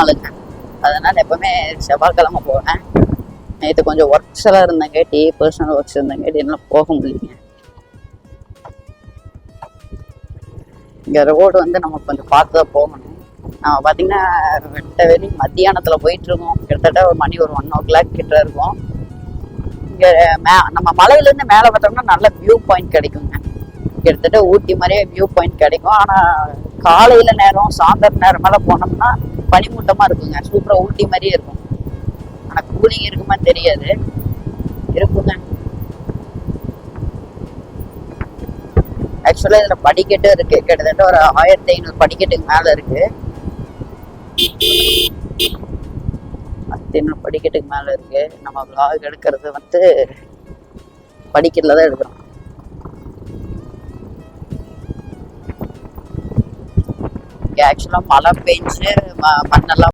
நாளுங்க. அதனால எப்பவுமே செவ்வாய்க்கிழமை போவேன். நேற்று கொஞ்சம் ஒர்க்ஸ் எல்லாம் இருந்தங்காட்டி, பர்சனல் ஒர்க்ஸ் இருந்தங்காட்டி என்னால் போக முடியலைங்க. இங்கே ரோடு வந்து நம்ம கொஞ்சம் பார்த்து தான் போகணும். நம்ம பார்த்தீங்கன்னா வெட்ட வெளி மத்தியானத்தில் போயிட்டுருக்கோம். கிட்டத்தட்ட ஒரு மணி ஒரு 1 o'clock கிட்ட இருக்கும். இங்கே நம்ம மலையிலேருந்து மேலே பார்த்தோம்னா நல்ல வியூ பாயிண்ட் கிடைக்குங்க. கிட்டத்தட்ட ஊட்டி மாதிரியே வியூ பாயிண்ட் கிடைக்கும். ஆனால் காலையில் நேரம் சாயந்தரம் நேரம் மேலே போனோம்னா பனிமூட்டமாக இருக்குங்க. சூப்பராக ஊட்டி மாதிரியே இருக்கும். ஆனால் கூலிங் இருக்குமா தெரியாது, இருக்குங்க. ஆக்சுவலாக இதில் படிக்கட்டு இருக்கு. கிட்டத்தட்ட ஒரு 1500 படிக்கட்டுக்கு மேலே இருக்கு. 1500 படிக்கட்டுக்கு மேலே இருக்கு. நம்ம vlog எடுக்கிறது வந்து படிக்கட்டில் தான் எடுக்கிறோம். இங்கே ஆக்சுவலாக மழை பெஞ்சு மண்ணெல்லாம்